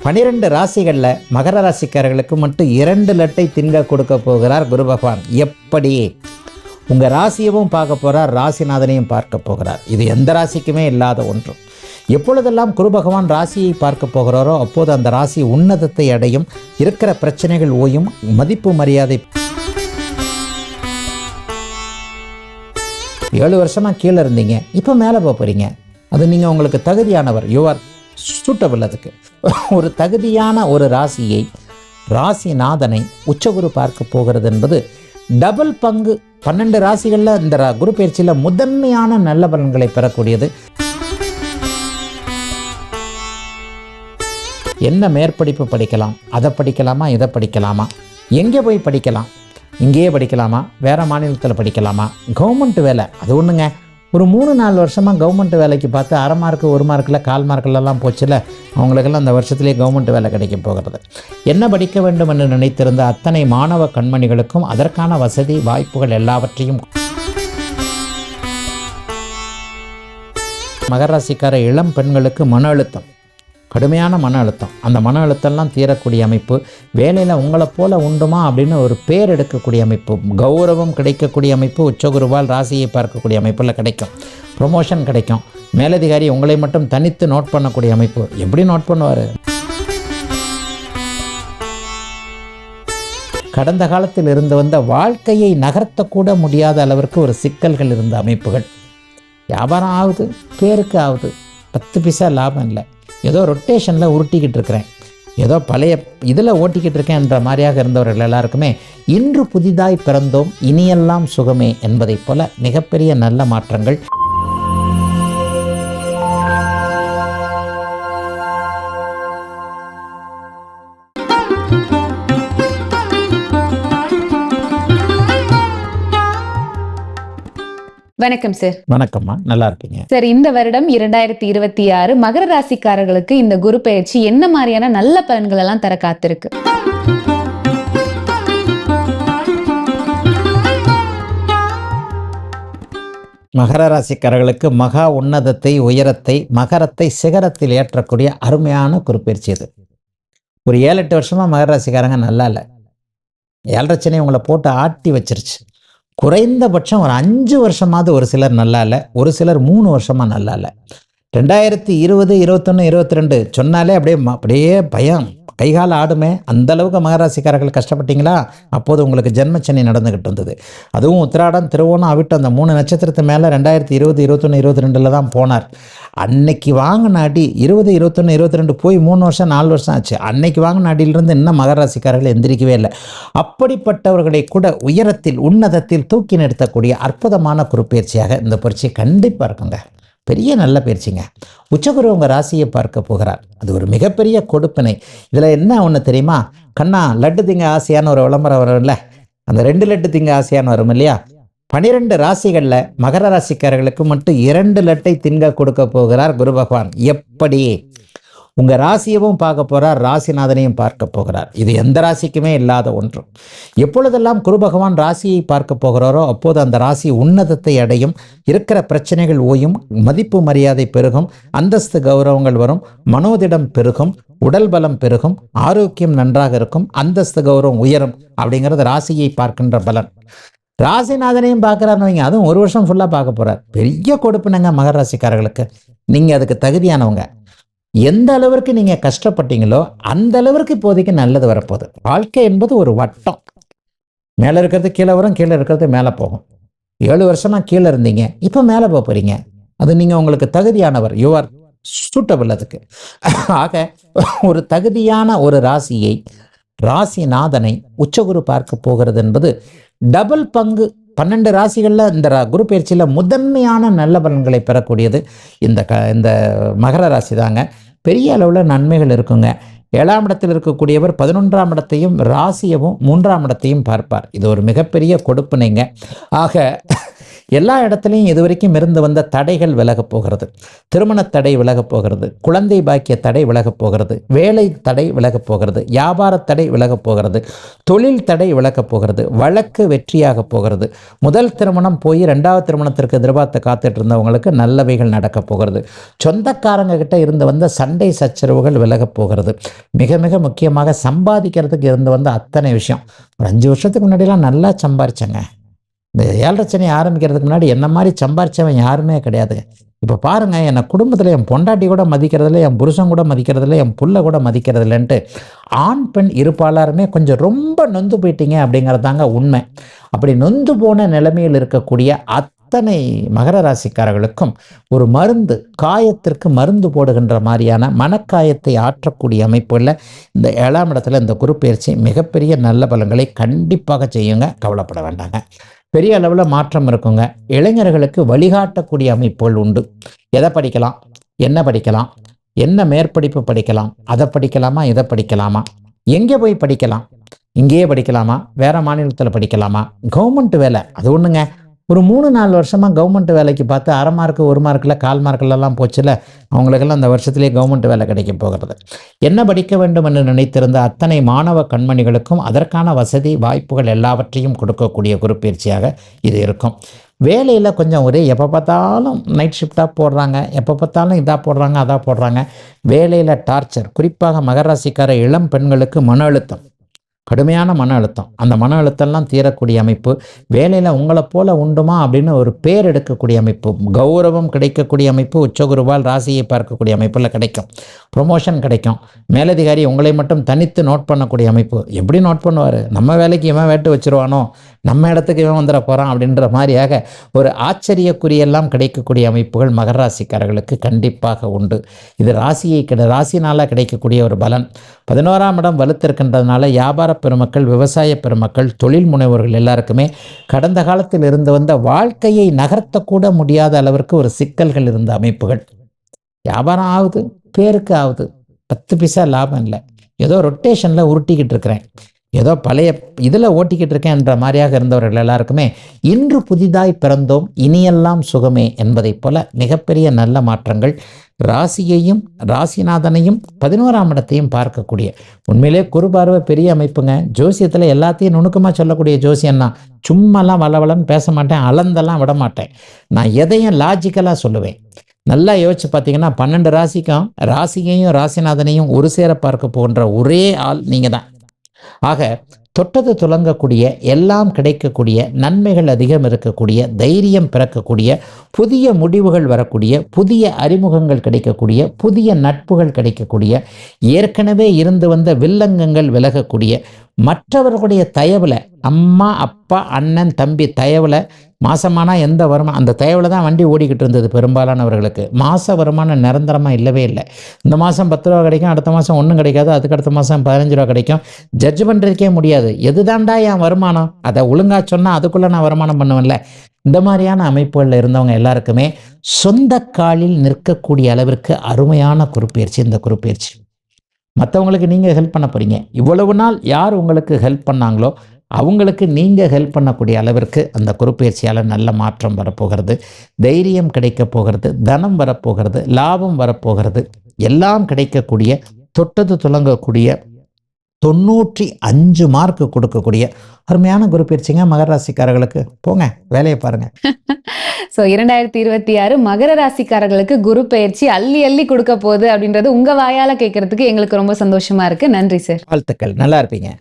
12 ராசிகளில் மகர ராசிக்காரர்களுக்கு மட்டும் 2 லட்டை திங்க கொடுக்க போகிறார் குரு பகவான். எப்படி? உங்கள் ராசியவும் பார்க்க போகிறார், ராசிநாதனையும் பார்க்க போகிறார். இது எந்த ராசிக்குமே இல்லாத ஒன்று. எப்பொழுதெல்லாம் குரு பகவான் ராசியை பார்க்க போகிறாரோ அப்போது அந்த ராசி உன்னதத்தை அடையும், இருக்கிற பிரச்சனைகள் ஓயும், மதிப்பு மரியாதை. 7 வருஷமாக கீழே இருந்தீங்க, இப்போ மேலே போகிறீங்க. அது நீங்கள் உங்களுக்கு தகுதியானவர், யூஆர் சூட்டபிள். அதுக்கு ஒரு தகுதியான ஒரு ராசியை, ராசிநாதனை உச்சகுரு பார்க்க போகிறது என்பது டபுள் பங்கு. 12 ராசிகளில் இந்த குரு பயிற்சியில் முதன்மையான நல்ல பலன்களை பெறக்கூடியது. என்ன மேற்படிப்பு படிக்கலாம், அதை படிக்கலாமா, இதை படிக்கலாமா, எங்கே போய் படிக்கலாம், இங்கேயே படிக்கலாமா, வேறு மாநிலத்தில் படிக்கலாமா, கவர்மெண்ட் வேலை அது ஒன்றுங்க. ஒரு 3-4 வருஷமாக கவர்மெண்ட் வேலைக்கு பார்த்து 1/2 மார்க்கு 1 மார்க்கில் 1/4 மார்க்கிலலாம் போச்சுல, அவங்களுக்கெல்லாம் அந்த வருஷத்துலேயே கவர்மெண்ட் வேலை கிடைக்க போகிறது. என்ன படிக்க வேண்டும் என்று நினைத்திருந்த அத்தனை மாணவ கண்மணிகளுக்கும் அதற்கான வசதி வாய்ப்புகள் எல்லாவற்றையும். மகர ராசிக்கார இளம் பெண்களுக்கு மன அழுத்தம், கடுமையான மன அழுத்தம். அந்த மன அழுத்தம்லாம் தீரக்கூடிய அமைப்பு, வேலையில் உங்களை போல உண்டுமா அப்படின்னு ஒரு பேர் எடுக்கக்கூடிய அமைப்பு, கௌரவம் கிடைக்கக்கூடிய அமைப்பு உச்சகுருவால் ராசியை பார்க்கக்கூடிய அமைப்பில் கிடைக்கும். ப்ரொமோஷன் கிடைக்கும். மேலதிகாரி உங்களை மட்டும் தனித்து நோட் பண்ணக்கூடிய அமைப்பு. எப்படி நோட் பண்ணுவார்? கடந்த காலத்தில் இருந்து வந்த வாழ்க்கையை நகர்த்தக்கூட முடியாத அளவிற்கு ஒரு சிக்கல்கள் இருந்த அமைப்புகள். வியாபாரம் ஆகுது, பேருக்கு ஆகுது, 10 பைசா லாபம் இல்லை, ஏதோ ரொட்டேஷனில் உருட்டிக்கிட்டு இருக்கிறேன், ஏதோ பழைய இதில் ஓட்டிக்கிட்டு இருக்கேன்ற மாதிரியாக இருந்தவர்கள் எல்லாருக்குமே இன்று புதிதாய் பிறந்தோம், இனியெல்லாம் சுகமே என்பதைப் போல மிகப்பெரிய நல்ல மாற்றங்கள். வணக்கம் சார். வணக்கம்மா, நல்லா இருக்கீங்க சார். இந்த வருடம் 2026 மகர ராசிக்காரர்களுக்கு இந்த குரு பயிற்சி என்ன மாதிரியான நல்ல பலன்கள் எல்லாம் தர காத்திருக்கு? மகர ராசிக்காரர்களுக்கு மகா உன்னதத்தை, உயரத்தை, மகரத்தை சிகரத்தில் ஏற்றக்கூடிய அருமையான குரு பயிற்சி இது. ஒரு 7-8 வருஷமாக மகர ராசிக்காரங்க நல்லா இல்லை. 7.5 சனி உங்களை போட்டு ஆட்டி வச்சிருச்சு. குறைந்தபட்சம் ஒரு 5 வருஷமாவது ஒரு சிலர் நல்லா இல்லை, ஒரு சிலர் 3 வருஷமாக நல்லா இல்லை. 2020, 21, 22 சொன்னாலே அப்படியே பயம், கைகால ஆடுமே. அந்தளவுக்கு மகராசிக்காரர்கள் கஷ்டப்பட்டீங்களா? அப்போது உங்களுக்கு ஜென்மச்சனி நடந்துக்கிட்டு இருந்தது. அதுவும் உத்திராடம், திருவோணம், அவிட்டம் அந்த 3 நட்சத்திரத்து மேலே 2020, 21, 22 தான் போனார். அன்னைக்கு வாங்கின அடி 20, 21, 22 போய் 3 வருஷம் 4 வருஷம் ஆச்சு. அன்னைக்கு வாங்கின அடியிலிருந்து இன்னும் மகராசிக்காரர்கள் எந்திரிக்கவே இல்லை. அப்படிப்பட்டவர்களை கூட உயரத்தில், உன்னதத்தில் தூக்கி நிறுத்தக்கூடிய அற்புதமான குருப்பெயர்ச்சியாக இந்த பயிற்சி கண்டிப்பாக இருக்குங்க. பெரிய நல்ல பயிற்சிங்க. உச்சகுரு உங்கள் ராசியை பார்க்க போகிறார். அது ஒரு மிகப்பெரிய கொடுப்பினை. இதில் என்ன ஒன்று தெரியுமா? கண்ணா லட்டு திங்க ஆசையான ஒரு விளம்பரம் வரும்ல, அந்த 2 லட்டு திங்க ஆசையான வரும் இல்லையா? 12 ராசிகளில் மகர ராசிக்காரர்களுக்கு மட்டும் 2 லட்டை திங்க கொடுக்க போகிறார் குரு பகவான். எப்படி? உங்கள் ராசியவும் பார்க்க போகிறார், ராசிநாதனையும் பார்க்க போகிறார். இது எந்த ராசிக்குமே இல்லாத ஒன்று. எப்பொழுதெல்லாம் குரு பகவான் ராசியை பார்க்க போகிறாரோ அப்போது அந்த ராசி உன்னதத்தை அடையும், இருக்கிற பிரச்சனைகள் ஓயும், மதிப்பு மரியாதை பெருகும், அந்தஸ்து கௌரவங்கள் வரும், மனோதிடம் பெருகும், உடல் பலம் பெருகும், ஆரோக்கியம் நன்றாக இருக்கும், அந்தஸ்து கௌரவம் உயரும். அப்படிங்கிறது ராசியை பார்க்கின்ற பலன். ராசிநாதனையும் பார்க்குறாருன்னு வைங்க, அதுவும் 1 வருஷம் ஃபுல்லாக பார்க்க போகிறார். பெரிய கொடுப்பினங்க மகர ராசிக்காரர்களுக்கு. நீங்கள் அதுக்கு தகுதியானவங்க. எந்த அளவிற்கு நீங்கள் கஷ்டப்பட்டீங்களோ அந்த அளவிற்கு இப்போதைக்கு நல்லது வரப்போகுது. வாழ்க்கை என்பது ஒரு வட்டம். மேலே இருக்கிறது கீழே வரும், கீழே இருக்கிறது மேலே போகும். 7 வருஷமாக கீழே இருந்தீங்க, இப்போ மேலே போகிறீங்க. அது நீங்கள் உங்களுக்கு தகுதியானவர், யூஆர் சூட்டபிள். அதுக்கு ஆக ஒரு தகுதியான ஒரு ராசியை, ராசிநாதனை உச்சகுரு பார்க்க போகிறது என்பது டபுள் பங்கு. 12 ராசிகளில் இந்த குரு பயிற்சியில் முதன்மையான நல்ல பலன்களை பெறக்கூடியது இந்த மகர ராசி தாங்க. பெரிய அளவில் நன்மைகள் இருக்குங்க. 7ஆம் இடத்தில் இருக்கக்கூடியவர் 11ஆம் இடத்தையும் ராசியவும் 3ஆம் இடத்தையும் பார்ப்பார். இது ஒரு மிகப்பெரிய கொடுப்பினைங்க. ஆக எல்லா இடத்துலையும் இதுவரைக்கும் இருந்து வந்த தடைகள் விலகப் போகிறது. திருமண தடை விலகப் போகிறது, குழந்தை பாக்கிய தடை விலகப் போகிறது, வேலை தடை விலகப் போகிறது, வியாபார தடை விலகப் போகிறது, தொழில் தடை விலகப் போகிறது, வழக்கு வெற்றியாக போகிறது. முதல் திருமணம் போய் 2வது திருமணத்திற்கு எதிர்பார்த்து காத்துட்டு இருந்தவங்களுக்கு நல்லவைகள் நடக்கப் போகிறது. சொந்தக்காரங்க கிட்ட இருந்து வந்த சண்டை சச்சரவுகள் விலகப் போகிறது. மிக மிக முக்கியமாக சம்பாதிக்கிறதுக்கு இருந்து வந்த அத்தனை விஷயம். ஒரு 5 வருஷத்துக்கு முன்னாடிலாம் நல்லா சம்பாரிச்சேங்க. இந்த 7.5 சனி ஆரம்பிக்கிறதுக்கு முன்னாடி என்ன மாதிரி சம்பாரிச்சவன் யாருமே கிடையாதுங்க. இப்போ பாருங்க, என்னை குடும்பத்தில் என் பொண்டாட்டி கூட மதிக்கிறதில்ல, என் புருஷன் கூட மதிக்கிறதில்ல, என் புள்ள கூட மதிக்கிறதில்லன்ட்டு ஆண் பெண் இருப்பாளருமே கொஞ்சம் ரொம்ப நொந்து போயிட்டீங்க அப்படிங்கிறதாங்க உண்மை. அப்படி நொந்து போன நிலைமையில் இருக்கக்கூடிய அத்தனை மகர ராசிக்காரர்களுக்கும் ஒரு மருந்து, காயத்திற்கு மருந்து போடுகின்ற மாதிரியான மனக்காயத்தை ஆற்றக்கூடிய அமைப்புகளில் இந்த 7ஆம் இடத்துல இந்த குரு பயிற்சி மிகப்பெரிய நல்ல பலன்களை கண்டிப்பாக செய்யுங்க. கவலைப்பட வேண்டாங்க. பெரிய அளவில் மாற்றம் இருக்குங்க. இளைஞர்களுக்கு வழிகாட்டக்கூடிய அமைப்புகள் உண்டு. எதை படிக்கலாம், என்ன படிக்கலாம், என்ன மேற்படிப்பு படிக்கலாம், அதை படிக்கலாமா, இதை படிக்கலாமா, எங்கே போய் படிக்கலாம், இங்கேயே படிக்கலாமா, வேற மாநிலத்தில் படிக்கலாமா, கவர்மெண்ட் வேலை அது ஒன்றுங்க. ஒரு 3-4 வருஷமாக கவர்மெண்ட் வேலைக்கு பார்த்து 1/2 மார்க்கு 1 மார்க்கில் 1/4 மார்க்கிலலாம் போச்சுல, அவங்களுக்கெல்லாம் அந்த வருஷத்துலேயே கவர்மெண்ட் வேலை கிடைக்க போகிறது. என்ன படிக்க வேண்டும் என்று நினைத்திருந்த அத்தனை மாணவ கண்மணிகளுக்கும் அதற்கான வசதி வாய்ப்புகள் எல்லாவற்றையும் கொடுக்கக்கூடிய குரு பயிற்சியாக இது இருக்கும். வேலையில் கொஞ்சம் ஒரே எப்போ பார்த்தாலும் நைட் ஷிஃப்டாக போடுறாங்க, எப்போ பார்த்தாலும் இதாக போடுறாங்க அதாக போடுறாங்க. வேலையில் டார்ச்சர். குறிப்பாக மகர ராசிக்கார இளம் பெண்களுக்கு மன அழுத்தம், கடுமையான மன அழுத்தம். அந்த மன அழுத்தம்லாம் தீரக்கூடிய அமைப்பு. வேலையில் உங்களை போல உண்டுமா அப்படின்னு ஒரு பேர் எடுக்கக்கூடிய அமைப்பு, கௌரவம் கிடைக்கக்கூடிய அமைப்பு, உச்சகுருவால் ராசியை பார்க்கக்கூடிய அமைப்பில் கிடைக்கும். ப்ரொமோஷன் கிடைக்கும். மேலதிகாரி உங்களை மட்டும் தனித்து நோட் பண்ணக்கூடிய அமைப்பு. எப்படி நோட் பண்ணுவார், நம்ம வேலைக்கு இவன் வேட்டு வச்சுருவானோ, நம்ம இடத்துக்கு இவன் வந்துட போகிறான் அப்படின்ற மாதிரியாக ஒரு ஆச்சரியக்குறியெல்லாம் கிடைக்கக்கூடிய அமைப்புகள் மகர ராசிக்காரர்களுக்கு கண்டிப்பாக உண்டு. இது ராசினால் கிடைக்கக்கூடிய ஒரு பலன். 11ஆம் இடம் வலுத்திருக்கின்றதுனால வியாபார பெருமக்கள், விவசாய பெருமக்கள், தொழில் முனைவோர்கள் எல்லாருக்குமே கடந்த காலத்தில் இருந்து வந்த வாழ்க்கையை நகர்த்தக்கூட முடியாத அளவிற்கு ஒரு சிக்கல்கள் இருந்த அமைப்புகள். வியாபாரம் ஆகுது, பேருக்கு ஆகுது, 10 பைசா லாபம் இல்லை, ஏதோ ரொட்டேஷனில் உருட்டிக்கிட்டு இருக்கிறேன், ஏதோ பழைய இதில் ஓட்டிக்கிட்டு இருக்கேன் என்ற மாதிரியாக இருந்தவர்கள் எல்லாருக்குமே இன்று புதிதாய் பிறந்தோம் இனியெல்லாம் சுகமே என்பதைப் போல மிகப்பெரிய நல்ல மாற்றங்கள். ராசியையும் ராசிநாதனையும் 11ஆம் இடத்தையும் பார்க்கக்கூடிய உண்மையிலே குரு பார்வை பெரிய அமைப்புங்க. ஜோசியத்தில் எல்லாத்தையும் நுணுக்கமாக சொல்லக்கூடிய ஜோசியன்னா சும்மாலாம் வளவலன்னு பேச மாட்டேன், அளந்தெல்லாம் விட மாட்டேன். நான் எதையும் லாஜிக்கலாக சொல்லுவேன். நல்லா யோசிச்சு பார்த்தீங்கன்னா 12 ராசிக்கும் ராசியையும் ராசிநாதனையும் ஒரு சேர பார்க்க போகின்ற ஒரே ஆள் நீங்கள் தான். ஆக தொட்டது துலங்கக்கூடிய, எல்லாம் கிடைக்கக்கூடிய, நன்மைகள் அதிகம் இருக்கக்கூடிய, தைரியம் பிறக்கக்கூடிய, புதிய முடிவுகள் வரக்கூடிய, புதிய அறிமுகங்கள் கிடைக்கக்கூடிய, புதிய நட்புகள் கிடைக்கக்கூடிய, ஏற்கனவே இருந்து வந்த வில்லங்கங்கள் விலகக்கூடிய, மற்றவர்களுடைய தயவில், அம்மா அப்பா அண்ணன் தம்பி தயவில் மாசமானால் எந்த வருமானம், அந்த தயவில் தான் வண்டி ஓடிக்கிட்டு இருந்தது பெரும்பாலானவர்களுக்கு. மாத வருமானம் நிரந்தரமாக இல்லவே இல்லை. இந்த மாதம் 10 ரூபா கிடைக்கும், அடுத்த மாதம் ஒன்றும் கிடைக்காது, அதுக்கு அடுத்த மாதம் 15 ரூபா கிடைக்கும். ஜட்ஜ் பண்ணுறதுக்கே முடியாது. எதுதாண்டா என் வருமானம், அதை ஒழுங்காக சொன்னால் அதுக்குள்ளே நான் வருமானம் பண்ணுவேன்ல. இந்த மாதிரியான அமைப்புகளில் இருந்தவங்க எல்லாருக்குமே சொந்த காலில் நிற்கக்கூடிய அளவிற்கு அருமையான குருப்பெயர்ச்சி இந்த குருப்பெயர்ச்சி. மற்றவங்களுக்கு நீங்கள் ஹெல்ப் பண்ண போகிறீங்க. இவ்வளவு நாள் யார் உங்களுக்கு ஹெல்ப் பண்ணாங்களோ அவங்களுக்கு நீங்கள் ஹெல்ப் பண்ணக்கூடிய அளவிற்கு அந்த குருப்பெயர்ச்சியால் நல்ல மாற்றம் வரப்போகிறது. தைரியம் கிடைக்க போகிறது, தனம் வரப்போகிறது, லாபம் வரப்போகிறது, எல்லாம் கிடைக்கக்கூடிய, தொட்டது துலங்கக்கூடிய, 95 மார்க் கொடுக்கக்கூடிய அருமையான குருப்பெயர்ச்சிங்க மகர ராசிக்காரர்களுக்கு. போங்க வேலையை பாருங்க. ஸோ 2026 மகர ராசிக்காரர்களுக்கு குரு பயிற்சி அள்ளி அள்ளி கொடுக்க போகுது அப்படின்றது உங்க வாயால கேட்கறதுக்கு எங்களுக்கு ரொம்ப சந்தோஷமா இருக்கு. நன்றி சார். வாழ்த்துக்கள். நல்லா இருப்பீங்க.